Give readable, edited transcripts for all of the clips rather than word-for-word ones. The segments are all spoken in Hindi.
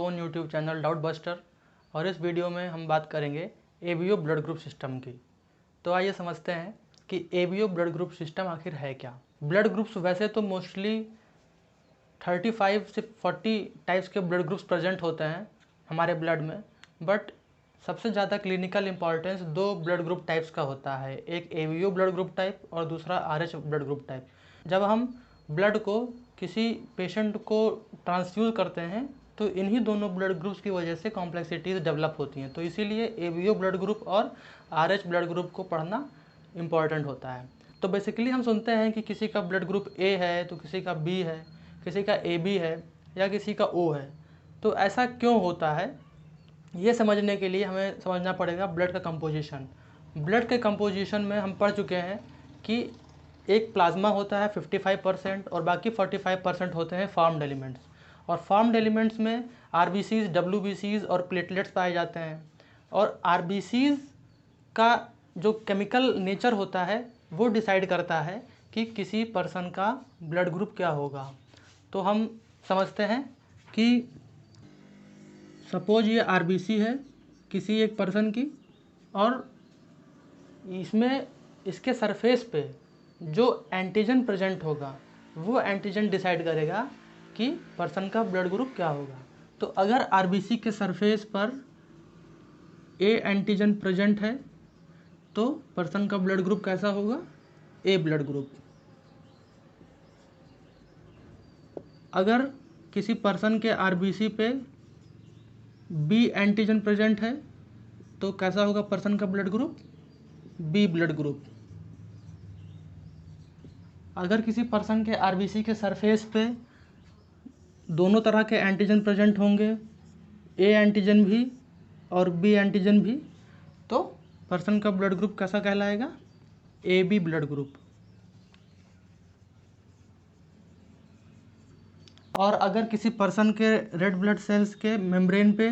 Own YouTube channel doubt buster और इस वीडियो में हम बात करेंगे एबीओ ब्लड ग्रुप सिस्टम की। तो आइए समझते हैं कि एबीओ ब्लड ग्रुप सिस्टम आखिर है क्या। ब्लड ग्रुप्स वैसे तो मोस्टली 35 से 40 टाइप्स के ब्लड ग्रुप्स प्रेजेंट होते हैं हमारे ब्लड में, बट सबसे ज़्यादा क्लिनिकल इंपॉर्टेंस दो ब्लड ग्रुप टाइप्स का होता है, एक एबीओ ब्लड ग्रुप टाइप और दूसरा आरएच ब्लड ग्रुप टाइप। जब हम ब्लड को किसी पेशेंट को ट्रांसफ्यूज करते हैं तो इन्हीं दोनों ब्लड ग्रुप्स की वजह से कॉम्प्लेक्सिटीज़ डेवलप होती हैं, तो इसीलिए एबीओ ब्लड ग्रुप और आरएच ब्लड ग्रुप को पढ़ना इम्पॉर्टेंट होता है। तो बेसिकली हम सुनते हैं कि किसी का ब्लड ग्रुप ए है तो किसी का बी है, किसी का ए बी है या किसी का ओ है। तो ऐसा क्यों होता है, ये समझने के लिए हमें समझना पड़ेगा ब्लड का कंपोजिशन। ब्लड के कंपोजिशन में हम पढ़ चुके हैं कि एक प्लाज्मा होता है 55% और बाकी 45% होते हैं फॉर्म्ड एलिमेंट्स, और फॉर्म्ड एलिमेंट्स में आरबीसीज, डब्ल्यूबीसीज और प्लेटलेट्स पाए जाते हैं। और आरबीसीज का जो केमिकल नेचर होता है वो डिसाइड करता है कि किसी पर्सन का ब्लड ग्रुप क्या होगा। तो हम समझते हैं कि सपोज ये आरबीसी है किसी एक पर्सन की, और इसमें इसके सरफेस पे जो एंटीजन प्रेजेंट होगा वो एंटीजन डिसाइड करेगा कि पर्सन का ब्लड ग्रुप क्या होगा। तो अगर आरबीसी के सरफेस पर ए एंटीजन प्रेजेंट है तो पर्सन का ब्लड ग्रुप कैसा होगा, ए ब्लड ग्रुप। अगर किसी पर्सन के आरबीसी पे बी एंटीजन प्रेजेंट है तो कैसा होगा पर्सन का blood group, B blood group. अगर किसी पर्सन के आरबीसी के सरफेस पे दोनों तरह के एंटीजन प्रेजेंट होंगे, ए एंटीजन भी और बी एंटीजन भी, तो पर्सन का ब्लड ग्रुप कैसा कहलाएगा, ए बी ब्लड ग्रुप। और अगर किसी पर्सन के रेड ब्लड सेल्स के मेम्ब्रेन पे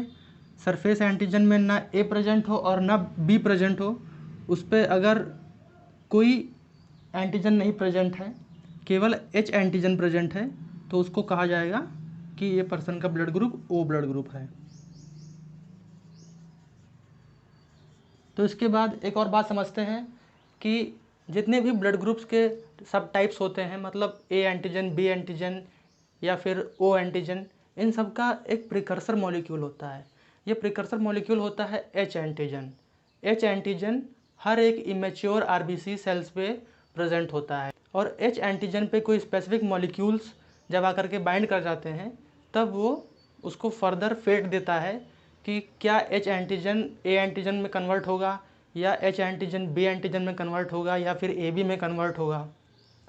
सरफेस एंटीजन में ना ए प्रेजेंट हो और ना बी प्रेजेंट हो, उस पर अगर कोई एंटीजन नहीं प्रेजेंट है, केवल एच एंटीजन प्रेजेंट है, तो उसको कहा जाएगा कि ये पर्सन का blood group O blood group है। तो इसके बाद एक और बात समझते हैं कि जितने भी ब्लड ग्रुप्स के सब टाइप्स होते हैं, मतलब ए एंटीजन, बी एंटीजन या फिर ओ एंटीजन, इन सब का एक प्रिकर्सर मॉलिक्यूल होता है। ये प्रिकर्सर मॉलिक्यूल होता है एच एंटीजन। एच एंटीजन हर एक इमेच्योर आरबीसी सेल्स पे प्रेजेंट होता है, और एच एंटीजन पे कोई स्पेसिफिक मॉलिक्यूल्स जब आकर के बाइंड कर जाते हैं तब वो उसको फर्दर फेट देता है कि क्या एच एंटीजन ए एंटीजन में कन्वर्ट होगा या एच एंटीजन बी एंटीजन में कन्वर्ट होगा या फिर ए बी में कन्वर्ट होगा।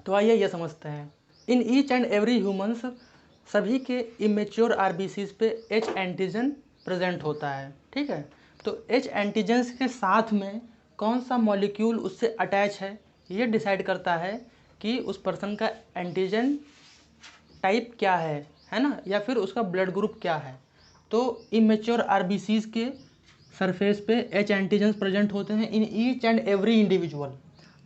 तो आइए ये समझते हैं। In each and every humans सभी के इमेच्योर आरबीसीज पे एच एंटीजन प्रेजेंट होता है, ठीक है। तो एच एंटीजन्स के साथ में कौन सा मॉलिक्यूल उससे अटैच है ये डिसाइड करता है कि उस पर्सन का एंटीजन टाइप क्या है ना, या फिर उसका ब्लड ग्रुप क्या है। तो इमेच्योर आरबीसीज के सरफेस पे एच एंटीजन्स प्रेजेंट होते हैं in each and every individual.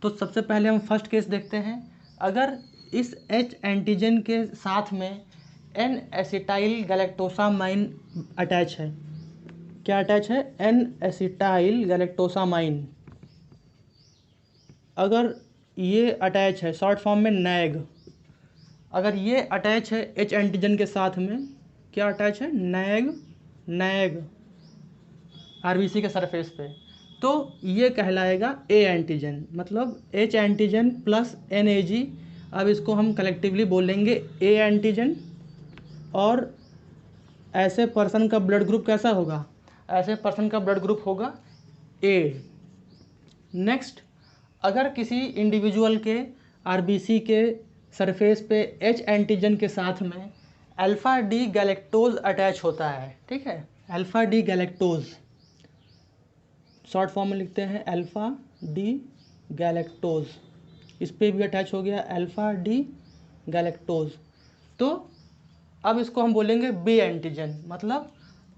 तो सबसे पहले हम फर्स्ट केस देखते हैं। अगर इस एच एंटीजन के साथ में एन एसिटाइल गैलेक्टोसामाइन अटैच है, क्या अटैच है, एन एसिटाइल गैलेक्टोसामाइन, अगर ये अटैच है शॉर्ट फॉर्म में नैग, अगर ये अटैच है एच एंटीजन के साथ में, क्या अटैच है, नैग आरबीसी के सरफेस पे, तो ये कहलाएगा ए एंटीजन, मतलब H antigen plus N A G. अब इसको हम कलेक्टिवली बोलेंगे ए एंटीजन, और ऐसे पर्सन का ब्लड ग्रुप कैसा होगा, ऐसे पर्सन का ब्लड ग्रुप होगा ए। नेक्स्ट, अगर किसी इंडिविजुअल के आरबीसी के सरफेस पे एच एंटीजन के साथ में अल्फ़ा डी गैलेक्टोज अटैच होता है, ठीक है, alpha D galactose, short form में लिखते हैं अल्फ़ा डी गैलेक्टोज, इस पर भी अटैच हो गया अल्फ़ा डी गैलेक्टोज, तो अब इसको हम बोलेंगे बी एंटीजन, मतलब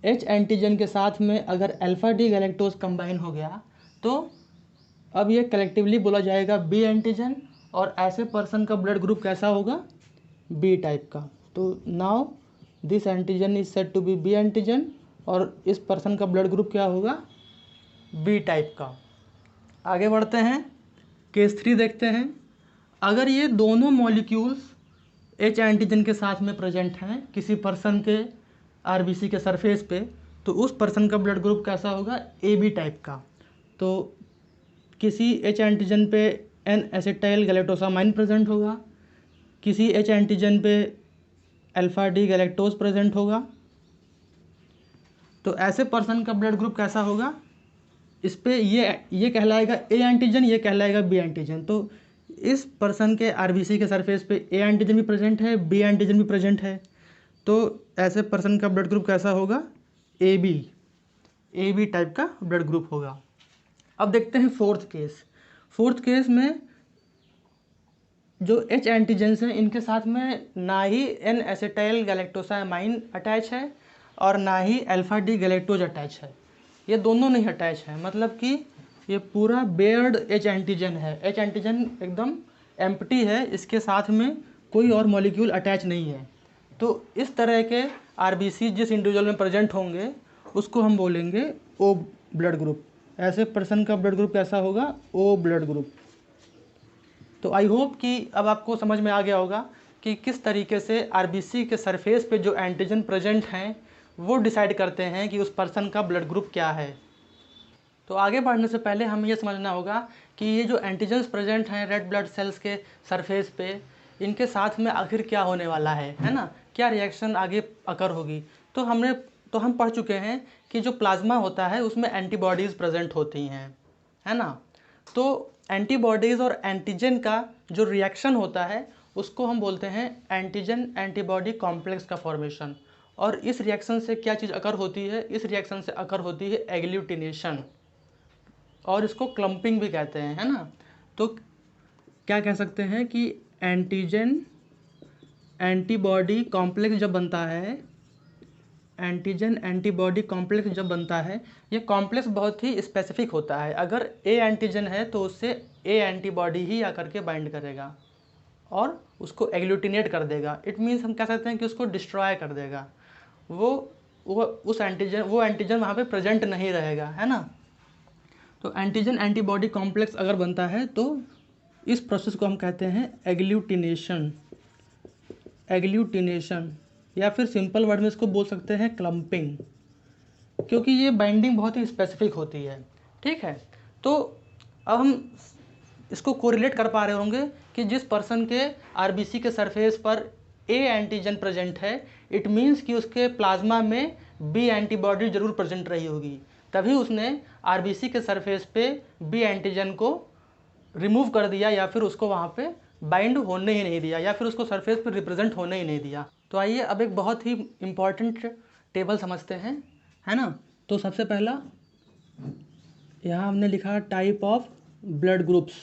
एच एंटीजन के साथ में अगर अल्फ़ा डी गैलेक्टोज कंबाइन हो गया तो अब ये कलेक्टिवली बोला जाएगा बी एंटीजन, और ऐसे पर्सन का ब्लड ग्रुप कैसा होगा, बी टाइप का। तो now this antigen is said to be B antigen, और इस पर्सन का ब्लड ग्रुप क्या होगा, बी टाइप का। आगे बढ़ते हैं, केस 3 देखते हैं। अगर ये दोनों मॉलिक्यूल्स एच एंटीजन के साथ में प्रेजेंट हैं किसी पर्सन के आरबीसी के सरफेस पे, तो उस पर्सन का ब्लड ग्रुप कैसा होगा, ए बी टाइप का। तो किसी एच एंटीजन पे एन एसिटाइल गैलेक्टोसामाइन प्रेजेंट होगा, किसी एच एंटीजन पे अल्फा डी गैलेक्टोज प्रेजेंट होगा। तो ऐसे पर्सन का ब्लड ग्रुप कैसा होगा, इस पे ये कहलाएगा ए एंटीजन, ये कहलाएगा बी एंटीजन। तो इस पर्सन के आरबीसी के सरफेस पे ए एंटीजन भी प्रेजेंट है, बी एंटीजन भी प्रेजेंट है। तो ऐसे पर्सन का ब्लड ग्रुप कैसा होगा, ए बी टाइप का ब्लड ग्रुप होगा। अब देखते हैं फोर्थ केस। फोर्थ केस में जो एच एंटीजन्स हैं इनके साथ में ना ही एन एसिटाइल गैलेक्टोसामाइन अटैच है और ना ही अल्फा डी गैलेक्टोज अटैच है, ये दोनों नहीं अटैच है। मतलब कि ये पूरा बेयर्ड एच एंटीजन है, एच एंटीजन एकदम एम्प्टी है, इसके साथ में कोई और मॉलिक्यूल अटैच नहीं है। तो इस तरह के आरबीसी जिस इंडिविजुअल में प्रेजेंट होंगे उसको हम बोलेंगे ओ ब्लड ग्रुप। ऐसे पर्सन का ब्लड ग्रुप कैसा होगा, ओ ब्लड ग्रुप। तो आई होप कि अब आपको समझ में आ गया होगा कि किस तरीके से आरबीसी के सरफेस पे जो एंटीजन प्रेजेंट हैं वो डिसाइड करते हैं कि उस पर्सन का ब्लड ग्रुप क्या है। तो आगे बढ़ने से पहले हमें यह समझना होगा कि ये जो एंटीजन्स प्रेजेंट हैं रेड ब्लड सेल्स के सरफेस पे, इनके साथ में आखिर क्या होने वाला है ना, क्या रिएक्शन आगे अकर होगी। तो हम पढ़ चुके हैं कि जो प्लाज्मा होता है उसमें एंटीबॉडीज़ प्रेजेंट होती हैं, है ना। तो एंटीबॉडीज़ और एंटीजन का जो रिएक्शन होता है उसको हम बोलते हैं एंटीजन एंटीबॉडी कॉम्प्लेक्स का फॉर्मेशन। और इस रिएक्शन से क्या चीज़ अकर होती है, इस रिएक्शन से अकर होती है एग्लूटिनेशन, और इसको क्लम्पिंग भी कहते हैं, है ना। तो क्या कह सकते हैं कि एंटीजन एंटीबॉडी कॉम्प्लेक्स जब बनता है, एंटीजन एंटीबॉडी कॉम्प्लेक्स जब बनता है, ये कॉम्प्लेक्स बहुत ही स्पेसिफिक होता है। अगर ए एंटीजन है तो उससे ए एंटीबॉडी ही आकर के बाइंड करेगा और उसको एग्लूटिनेट कर देगा। इट मीन्स हम कह सकते हैं कि उसको डिस्ट्रॉय कर देगा। वो एंटीजन वहाँ पे प्रेजेंट नहीं रहेगा, है ना। तो एंटीजन एंटीबॉडी कॉम्प्लेक्स अगर बनता है तो इस प्रोसेस को हम कहते हैं एग्लूटिनेशन, या फिर सिंपल वर्ड में इसको बोल सकते हैं क्लम्पिंग, क्योंकि ये बाइंडिंग बहुत ही स्पेसिफिक होती है। ठीक है, तो अब हम इसको कोरिलेट कर पा रहे होंगे कि जिस पर्सन के आरबीसी के सरफेस पर ए एंटीजन प्रेजेंट है, इट मीन्स कि उसके प्लाज्मा में बी एंटीबॉडी जरूर प्रेजेंट रही होगी, तभी उसने आरबीसी के सरफेस पे बी एंटीजन को रिमूव कर दिया, या फिर उसको वहाँ पे बाइंड होने ही नहीं दिया, या फिर उसको सरफेस पे रिप्रेजेंट होने ही नहीं दिया। तो आइए अब एक बहुत ही इम्पॉर्टेंट टेबल समझते हैं, है ना। तो सबसे पहला यहाँ हमने लिखा टाइप ऑफ ब्लड ग्रुप्स।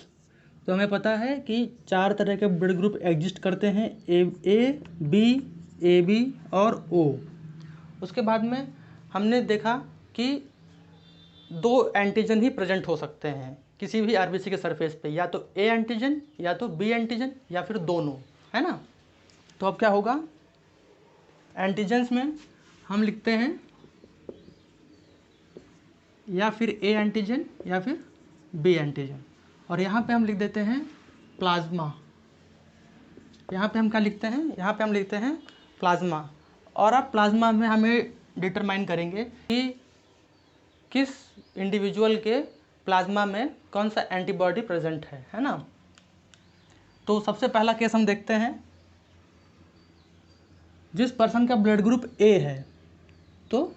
तो हमें पता है कि 4 तरह के ब्लड ग्रुप एग्जिस्ट करते हैं, ए बी और ओ। उसके बाद में हमने देखा कि 2 एंटीजन ही प्रेजेंट हो सकते हैं किसी भी आरबीसी के सरफेस पे, या तो ए एंटीजन या तो बी एंटीजन या फिर दोनों, है ना। तो अब क्या होगा, एंटीजन्स में हम लिखते हैं या फिर ए एंटीजन या फिर बी एंटीजन, और यहाँ पे हम लिख देते हैं प्लाज्मा। यहाँ पे हम क्या लिखते हैं, यहाँ पे हम लिखते हैं प्लाज्मा। और अब प्लाज्मा में हमें डिटरमाइन करेंगे कि किस इंडिविजुअल के प्लाज्मा में कौन सा एंटीबॉडी प्रेजेंट है ना। तो सबसे पहला केस हम देखते हैं, जिस पर्सन का ब्लड ग्रुप ए है तो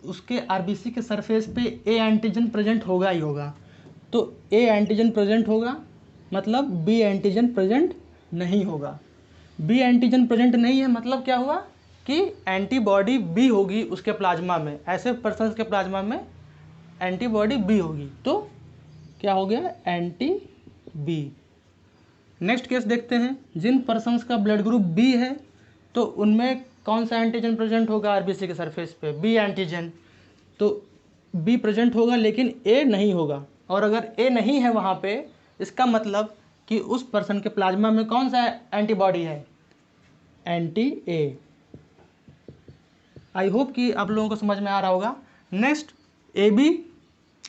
उसके आरबीसी के सरफेस पे ए एंटीजन प्रेजेंट होगा ही होगा। तो ए एंटीजन प्रेजेंट होगा मतलब बी एंटीजन प्रेजेंट नहीं होगा। बी एंटीजन प्रेजेंट नहीं है मतलब क्या हुआ कि एंटीबॉडी बी होगी उसके प्लाज्मा में, ऐसे पर्सन के प्लाज्मा में एंटीबॉडी बी होगी, तो क्या हो गया, एंटी बी। नेक्स्ट केस देखते हैं, जिन पर्सन्स का ब्लड ग्रुप बी है तो उनमें कौन सा एंटीजन प्रेजेंट होगा आरबीसी के सरफेस पे, बी एंटीजन। तो बी प्रेजेंट होगा लेकिन ए नहीं होगा, और अगर ए नहीं है वहाँ पे इसका मतलब कि उस पर्सन के प्लाज्मा में कौन सा एंटीबॉडी है, एंटी ए। आई होप कि आप लोगों को समझ में आ रहा होगा। नेक्स्ट ए बी,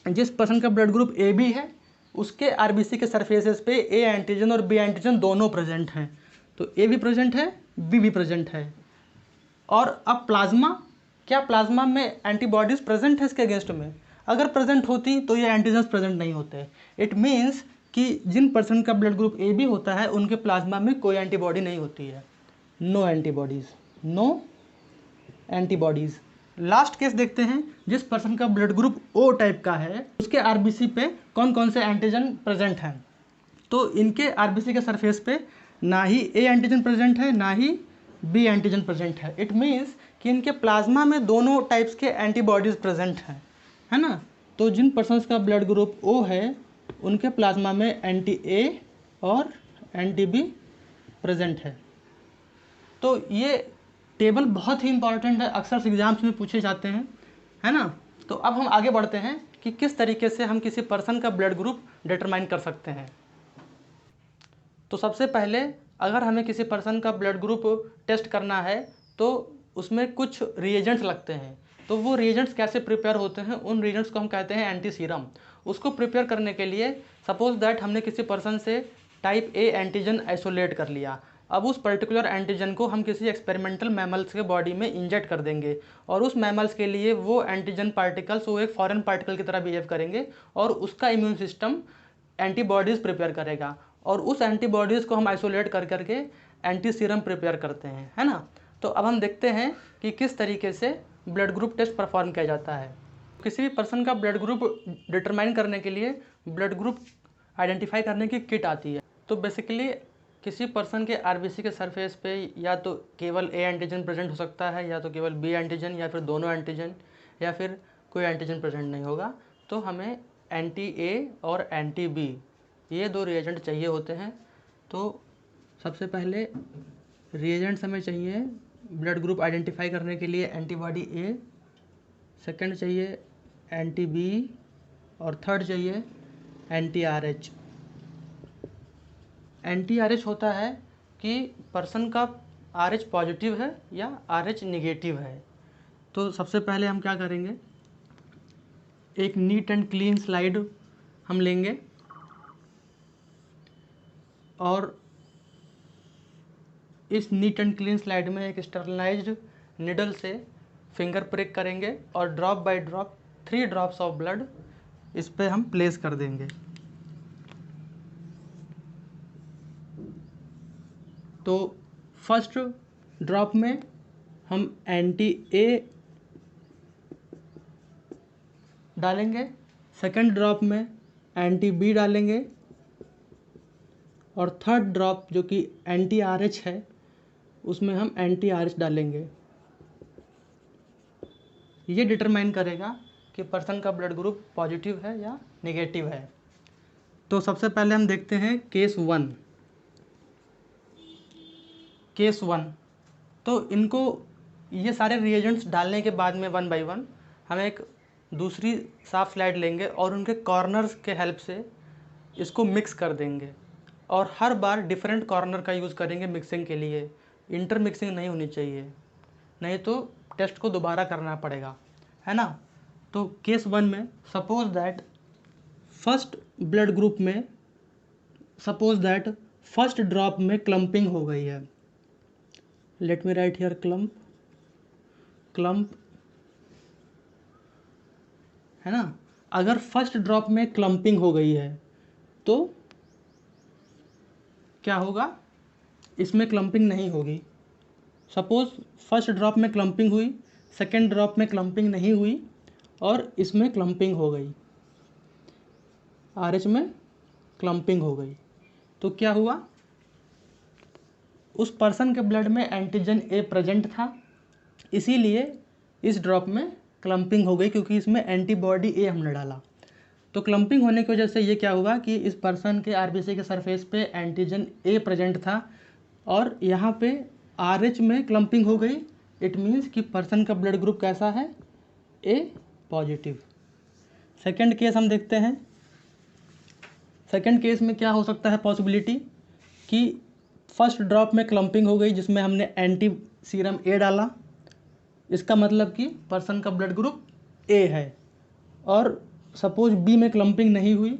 जिस पर्सन का ब्लड ग्रुप ए बी है उसके आरबीसी के सरफेसेस पे ए एंटीजन और बी एंटीजन दोनों प्रेजेंट हैं। तो ए भी प्रेजेंट है, बी भी प्रेजेंट है। और अब प्लाज्मा, क्या प्लाज्मा में एंटीबॉडीज़ प्रेजेंट है इसके अगेंस्ट में? अगर प्रेजेंट होती तो ये एंटीजन्स प्रेजेंट नहीं होते। इट मीन्स कि जिन पर्सन का ब्लड ग्रुप ए बी होता है उनके प्लाज्मा में कोई एंटीबॉडी नहीं होती है, no antibodies, no antibodies. Last case देखते हैं, जिस पर्सन का ब्लड ग्रुप ओ टाइप का है उसके आरबीसी पे कौन कौन से एंटीजन प्रेजेंट हैं। तो इनके आरबीसी के सरफेस पे ना ही ए एंटीजन प्रेजेंट है ना ही बी एंटीजन प्रेजेंट है। इट मीन्स कि इनके प्लाज्मा में दोनों टाइप्स के एंटीबॉडीज़ प्रेजेंट हैं, है ना। तो जिन पर्सन्स का ब्लड ग्रुप ओ है उनके प्लाज्मा में एंटी ए और एंटी बी प्रेजेंट है। तो ये टेबल बहुत ही इंपॉर्टेंट है, अक्सर एग्जाम्स में पूछे जाते हैं, है ना। तो अब हम आगे बढ़ते हैं कि किस तरीके से हम किसी पर्सन का ब्लड ग्रुप डिटरमाइन कर सकते हैं। तो सबसे पहले अगर हमें किसी पर्सन का ब्लड ग्रुप टेस्ट करना है तो उसमें कुछ रिएजेंट्स लगते हैं। तो वो रिएजेंट्स कैसे प्रिपेयर होते हैं, उन रिएजेंट्स को हम कहते हैं एंटी सीरम। उसको प्रिपेयर करने के लिए सपोज दैट हमने किसी पर्सन से टाइप ए एंटीजन आइसोलेट कर लिया। अब उस पर्टिकुलर एंटीजन को हम किसी एक्सपेरिमेंटल मैमल्स के बॉडी में इंजेक्ट कर देंगे और उस मैमल्स के लिए वो एंटीजन पार्टिकल्स वो एक फॉरेन पार्टिकल की तरह बिहेव करेंगे और उसका इम्यून सिस्टम एंटीबॉडीज़ प्रिपेयर करेगा और उस एंटीबॉडीज़ को हम आइसोलेट कर करके एंटी सीरम प्रिपेयर करते हैं, है ना। तो अब हम देखते हैं कि किस तरीके से ब्लड ग्रुप टेस्ट परफॉर्म किया जाता है। किसी भी पर्सन का ब्लड ग्रुप डिटरमाइन करने के लिए ब्लड ग्रुप आइडेंटिफाई करने की किट आती है। तो बेसिकली किसी पर्सन के आरबीसी के सरफेस पे या तो केवल ए एंटीजन प्रेजेंट हो सकता है या तो केवल बी एंटीजन या फिर दोनों एंटीजन या फिर कोई एंटीजन प्रेजेंट नहीं होगा। तो हमें एंटी ए और एंटी बी ये दो रिएजेंट चाहिए होते हैं। तो सबसे पहले रिएजेंट्स हमें चाहिए ब्लड ग्रुप आइडेंटिफाई करने के लिए एंटीबॉडी ए, सेकंड चाहिए एंटी बी और थर्ड चाहिए anti R H. Anti R H होता है कि पर्सन का आर एच पॉजिटिव है या आर एच निगेटिव है। तो सबसे पहले हम क्या करेंगे, एक नीट एंड क्लीन स्लाइड हम लेंगे और इस नीट एंड क्लीन स्लाइड में एक स्टरलाइज्ड निडल से फिंगर प्रिक करेंगे और drop by drop 3 drops of blood इस पे हम प्लेस कर देंगे। तो फर्स्ट ड्रॉप में हम एंटी ए डालेंगे, सेकंड ड्रॉप में एंटी बी डालेंगे और थर्ड ड्रॉप जो कि एंटी आर एच है उसमें हम एंटी आर एच डालेंगे। ये डिटरमाइन करेगा कि पर्सन का ब्लड ग्रुप पॉजिटिव है या नेगेटिव है। तो सबसे पहले हम देखते हैं केस 1। केस 1 तो इनको ये सारे रिएजेंट्स डालने के बाद में 1 बाय 1 हम एक दूसरी साफ स्लाइड लेंगे और उनके कॉर्नर्स के हेल्प से इसको मिक्स कर देंगे और हर बार डिफरेंट कॉर्नर का यूज़ करेंगे मिक्सिंग के लिए। इंटर मिक्सिंग नहीं होनी चाहिए, नहीं तो टेस्ट को दोबारा करना पड़ेगा, है ना। तो केस 1 में suppose that first blood group में सपोज दैट फर्स्ट ड्रॉप में क्लम्पिंग हो गई है। Let me right here clump, clump, है ना। अगर फर्स्ट ड्रॉप में क्लम्पिंग हो गई है तो क्या होगा, इसमें क्लम्पिंग नहीं होगी। सपोज फर्स्ट ड्रॉप में क्लम्पिंग हुई, सेकेंड ड्रॉप में क्लम्पिंग नहीं हुई और इसमें क्लम्पिंग हो गई, आरएच में क्लम्पिंग हो गई। तो क्या हुआ, उस पर्सन के ब्लड में एंटीजन ए प्रेजेंट था, इसीलिए इस ड्रॉप में क्लम्पिंग हो गई क्योंकि इसमें एंटीबॉडी ए हमने डाला। तो क्लम्पिंग होने की वजह से ये क्या हुआ कि इस पर्सन के आरबीसी के सरफेस पे एंटीजन ए प्रेजेंट था और यहाँ पे आरएच में क्लम्पिंग हो गई। इट मीन्स कि पर्सन का ब्लड ग्रुप कैसा है, ए पॉजिटिव। सेकंड केस हम देखते हैं। सेकंड केस में क्या हो सकता है पॉसिबिलिटी कि फर्स्ट ड्रॉप में क्लम्पिंग हो गई जिसमें हमने एंटी सीरम ए डाला इसका मतलब कि पर्सन का ब्लड ग्रुप ए है, और सपोज बी में क्लम्पिंग नहीं हुई,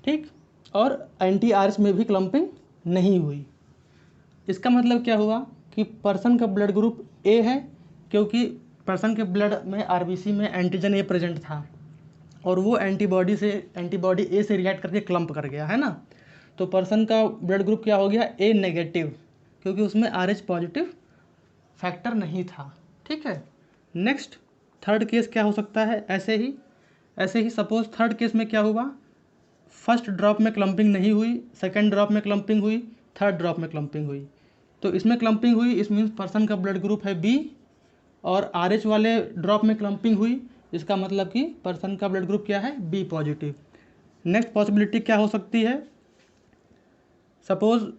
ठीक, और एंटी आरएच में भी क्लम्पिंग नहीं हुई। इसका मतलब क्या हुआ कि पर्सन का ब्लड ग्रुप ए है, क्योंकि पर्सन के ब्लड में आरबीसी में एंटीजन ए प्रेजेंट था और वो एंटीबॉडी ए से रिएक्ट करके क्लम्प कर गया, है ना। तो पर्सन का ब्लड ग्रुप क्या हो गया, ए नेगेटिव, क्योंकि उसमें आरएच पॉजिटिव फैक्टर नहीं था, ठीक है। नेक्स्ट थर्ड केस क्या हो सकता है, ऐसे ही सपोज थर्ड केस में क्या हुआ, फर्स्ट ड्रॉप में क्लम्पिंग नहीं हुई, सेकेंड ड्रॉप में क्लम्पिंग हुई, थर्ड ड्रॉप में क्लम्पिंग हुई। तो इसमें क्लम्पिंग हुई, इस मीन्स पर्सन का ब्लड ग्रुप है बी, और आरएच वाले ड्रॉप में क्लम्पिंग हुई, इसका मतलब कि पर्सन का ब्लड ग्रुप क्या है, बी पॉजिटिव। नेक्स्ट पॉसिबिलिटी क्या हो सकती है, सपोज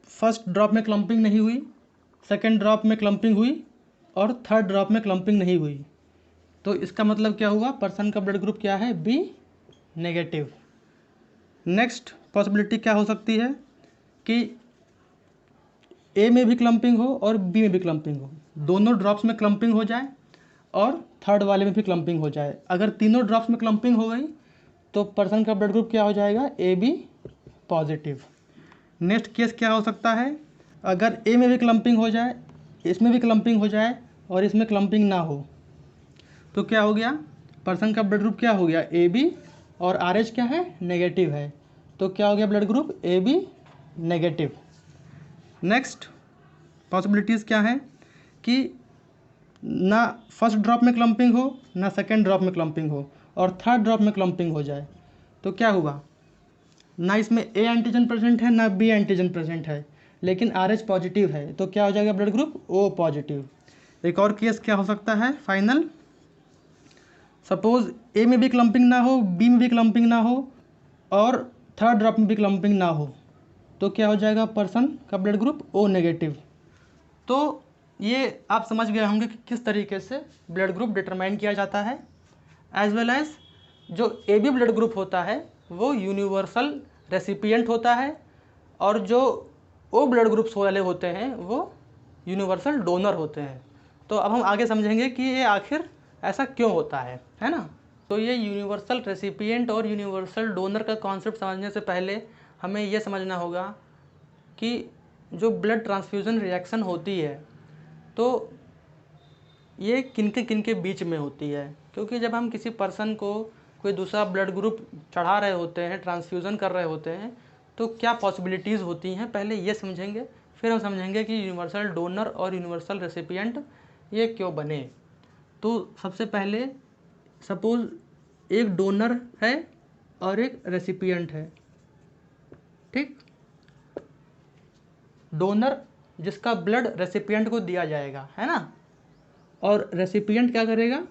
फर्स्ट ड्रॉप में क्लम्पिंग नहीं हुई, सेकेंड ड्रॉप में क्लम्पिंग हुई और थर्ड ड्रॉप में क्लम्पिंग नहीं हुई। तो इसका मतलब क्या हुआ, पर्सन का ब्लड ग्रुप क्या है, बी नेगेटिव। नेक्स्ट पॉसिबिलिटी क्या हो सकती है कि ए में भी क्लम्पिंग हो और बी में भी क्लम्पिंग हो, दोनों ड्रॉप्स में क्लम्पिंग हो जाए और थर्ड वाले में भी क्लम्पिंग हो जाए। अगर तीनों ड्रॉप्स में क्लम्पिंग हो गई तो पर्सन का ब्लड ग्रुप क्या हो जाएगा, A B positive. Next case क्या हो सकता है, अगर ए में भी क्लम्पिंग हो जाए, इसमें भी क्लम्पिंग हो जाए और इसमें क्लम्पिंग ना हो, तो क्या हो गया, पर्सन का ब्लड ग्रुप क्या हो गया, ए बी, और आर एच क्या है, नेगेटिव है, तो क्या हो गया blood group A B negative. Next possibilities क्या है कि ना फर्स्ट ड्रॉप में क्लम्पिंग हो, ना सेकेंड ड्रॉप में क्लम्पिंग हो और थर्ड ड्रॉप में क्लम्पिंग हो जाए, तो क्या हुआ, ना इसमें ए एंटीजन प्रेजेंट है ना बी एंटीजन प्रेजेंट है, लेकिन आर एच पॉजिटिव है, तो क्या हो जाएगा ब्लड ग्रुप ओ पॉजिटिव। एक और केस क्या हो सकता है फाइनल, सपोज ए में भी क्लम्पिंग ना हो, बी में भी क्लम्पिंग ना हो और थर्ड ड्रॉप में भी क्लम्पिंग ना हो, तो क्या हो जाएगा, पर्सन का ब्लड ग्रुप ओ नेगेटिव। तो ये आप समझ गए होंगे कि किस तरीके से ब्लड ग्रुप डिटरमाइन किया जाता है। एज वेल एज जो ए बी ब्लड ग्रुप होता है वो यूनिवर्सल रेसिपिएंट होता है, और जो ओ ब्लड ग्रुप्स वाले होते हैं वो यूनिवर्सल डोनर होते हैं। तो अब हम आगे समझेंगे कि ये आखिर ऐसा क्यों होता है ना। तो ये यूनिवर्सल रेसिपिएंट और यूनिवर्सल डोनर का कॉन्सेप्ट समझने से पहले हमें ये समझना होगा कि जो ब्लड ट्रांसफ्यूज़न रिएक्शन होती है तो ये किनके बीच में होती है, क्योंकि जब हम किसी पर्सन को कोई दूसरा ब्लड ग्रुप चढ़ा रहे होते हैं, ट्रांसफ्यूज़न कर रहे होते हैं, तो क्या पॉसिबिलिटीज़ होती हैं, पहले ये समझेंगे, फिर हम समझेंगे कि यूनिवर्सल डोनर और यूनिवर्सल रेसिपिएंट ये क्यों बने। तो सबसे पहले सपोज एक डोनर है और एक रेसिपिएंट है, ठीक। डोनर जिसका ब्लड रेसिपिएंट को दिया जाएगा, है ना, और रेसिपिएंट क्या करेगा,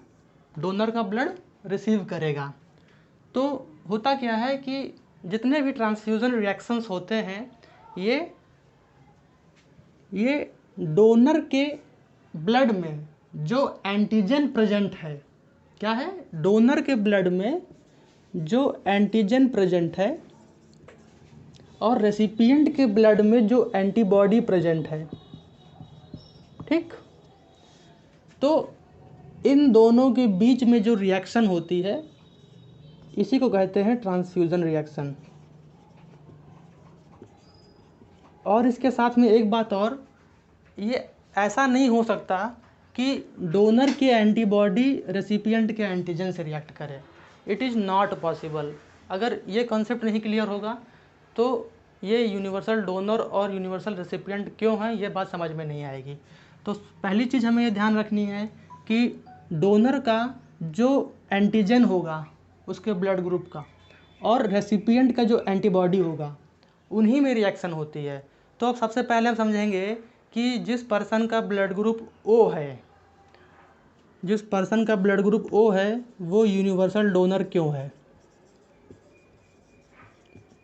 डोनर का ब्लड रिसीव करेगा। तो होता क्या है कि जितने भी ट्रांसफ्यूज़न रिएक्शंस होते हैं ये डोनर के ब्लड में जो एंटीजन प्रेजेंट है, क्या है, डोनर के ब्लड में जो एंटीजन प्रेजेंट है और रेसिपिएंट के ब्लड में जो एंटीबॉडी प्रेजेंट है, ठीक। तो इन दोनों के बीच में जो रिएक्शन होती है इसी को कहते हैं ट्रांसफ्यूज़न रिएक्शन। और इसके साथ में एक बात और, ये ऐसा नहीं हो सकता कि डोनर की एंटीबॉडी रेसिपिएंट के एंटीजन से रिएक्ट करे, इट इज़ नॉट पॉसिबल। अगर ये कॉन्सेप्ट नहीं क्लियर होगा तो ये यूनिवर्सल डोनर और यूनिवर्सल रेसिपिएंट क्यों हैं ये बात समझ में नहीं आएगी। तो पहली चीज़ हमें ये ध्यान रखनी है कि डोनर का जो एंटीजन होगा उसके ब्लड ग्रुप का और रेसिपिएंट का जो एंटीबॉडी होगा उन्हीं में रिएक्शन होती है। तो अब सबसे पहले हम समझेंगे कि जिस पर्सन का ब्लड ग्रुप ओ है, जिस पर्सन का ब्लड ग्रुप ओ है वो यूनिवर्सल डोनर क्यों है।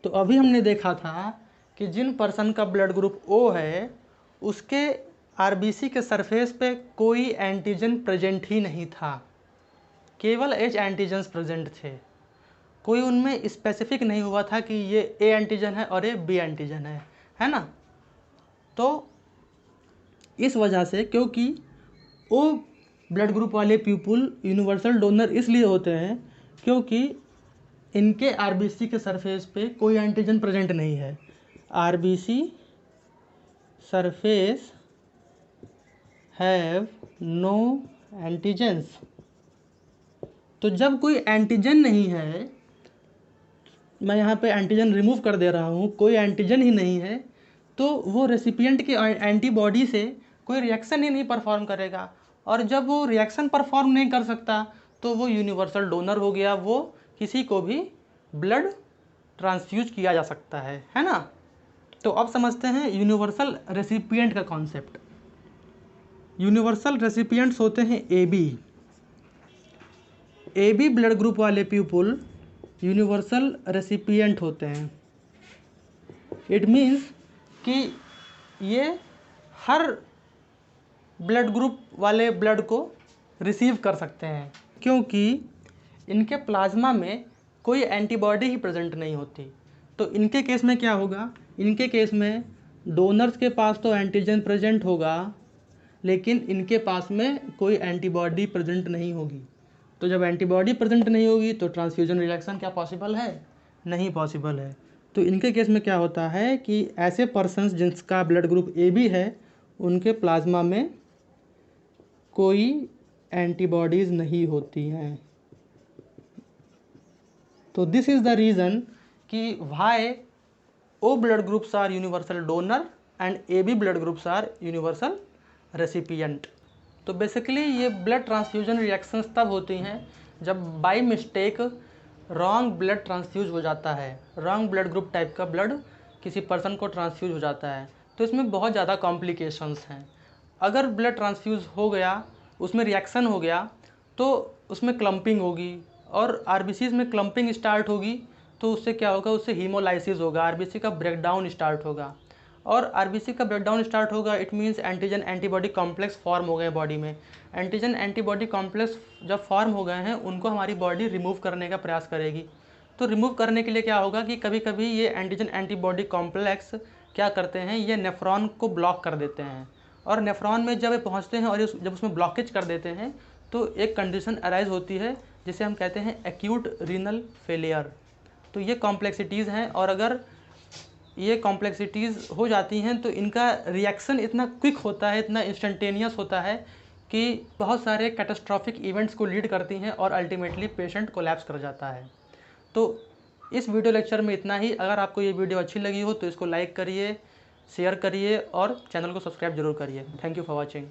तो अभी हमने देखा था कि जिन पर्सन का ब्लड ग्रुप ओ है उसके आरबीसी के सरफेस पे कोई एंटीजन प्रेजेंट ही नहीं था, केवल एच एंटीजन्स प्रेजेंट थे, कोई उनमें स्पेसिफिक नहीं हुआ था कि ये ए एंटीजन है और ये बी एंटीजन है ना। तो इस वजह से, क्योंकि ओ ब्लड ग्रुप वाले पीपुल यूनिवर्सल डोनर इसलिए होते हैं क्योंकि इनके आरबीसी के सरफेस पे कोई एंटीजन प्रेजेंट नहीं है। RBC surface have no antigens. तो जब कोई एंटीजन नहीं है, मैं यहाँ पे एंटीजन रिमूव कर दे रहा हूँ, कोई एंटीजन ही नहीं है, तो वो रेसिपिएंट की एंटीबॉडी से कोई रिएक्शन ही नहीं परफॉर्म करेगा। और जब वो रिएक्शन परफॉर्म नहीं कर सकता तो वो यूनिवर्सल डोनर हो गया, वो किसी को भी ब्लड ट्रांसफ्यूज किया जा सकता है ना। तो अब समझते हैं यूनिवर्सल रेसिपिएंट का कॉन्सेप्ट। यूनिवर्सल रेसिपिएंट्स होते हैं ए बी ब्लड ग्रुप वाले पीपुल यूनिवर्सल रेसिपिएंट होते हैं। इट मीन्स कि ये हर ब्लड ग्रुप वाले ब्लड को रिसीव कर सकते हैं क्योंकि इनके प्लाज्मा में कोई एंटीबॉडी ही प्रेजेंट नहीं होती। तो इनके केस में क्या होगा, इनके केस में डोनर्स के पास तो एंटीजन प्रेजेंट होगा लेकिन इनके पास में कोई एंटीबॉडी प्रेजेंट नहीं होगी। तो जब एंटीबॉडी प्रेजेंट नहीं होगी तो ट्रांसफ्यूजन रिएक्शन क्या पॉसिबल है? नहीं पॉसिबल है। तो इनके केस में क्या होता है कि ऐसे पर्सन्स जिनका ब्लड ग्रुप ए बी है उनके प्लाज्मा में कोई एंटीबॉडीज़ नहीं होती हैं। तो दिस इज़ द रीज़न कि why O blood groups are universal donor and A B blood groups are universal recipient. तो बेसिकली ये ब्लड ट्रांसफ्यूजन रिएक्शंस तब होती हैं जब by mistake wrong blood transfuse हो जाता है, रॉन्ग ब्लड ग्रुप टाइप का ब्लड किसी पर्सन को ट्रांसफ्यूज हो जाता है। तो इसमें बहुत ज़्यादा कॉम्प्लिकेशंस हैं। अगर ब्लड ट्रांसफ्यूज हो गया, उसमें रिएक्शन हो गया तो उसमें क्लम्पिंग होगी और आरबीसीज में क्लम्पिंग स्टार्ट होगी तो उससे क्या होगा, उससे हीमोलाइसिस होगा, आरबीसी का ब्रेकडाउन स्टार्ट होगा। और आरबीसी का ब्रेकडाउन स्टार्ट होगा it means antigen antibody complex form हो गए बॉडी में। एंटीजन एंटीबॉडी कॉम्प्लेक्स जब फॉर्म हो गए हैं उनको हमारी बॉडी रिमूव करने का प्रयास करेगी। तो रिमूव करने के लिए क्या होगा कि कभी कभी ये एंटीजन एंटीबॉडी कॉम्प्लेक्स क्या करते हैं, ये नेफ्रॉन को ब्लॉक कर देते हैं और नेफ्रॉन में जब ये पहुँचते हैं और जब उसमें ब्लॉकेज कर देते हैं तो एक कंडीशन अराइज होती है जिसे हम कहते हैं एक्यूट रीनल फेलियर। तो ये कॉम्प्लेक्सिटीज़ हैं और अगर ये कॉम्प्लेक्सिटीज़ हो जाती हैं तो इनका रिएक्शन इतना क्विक होता है, इतना इंस्टेंटेनियस होता है कि बहुत सारे कैटास्ट्रॉफिक इवेंट्स को लीड करती हैं और अल्टीमेटली पेशेंट कोलैप्स कर जाता है। तो इस वीडियो लेक्चर में इतना ही। अगर आपको ये वीडियो अच्छी लगी हो तो इसको लाइक करिए, शेयर करिए और चैनल को सब्सक्राइब जरूर करिए। Thank you for watching.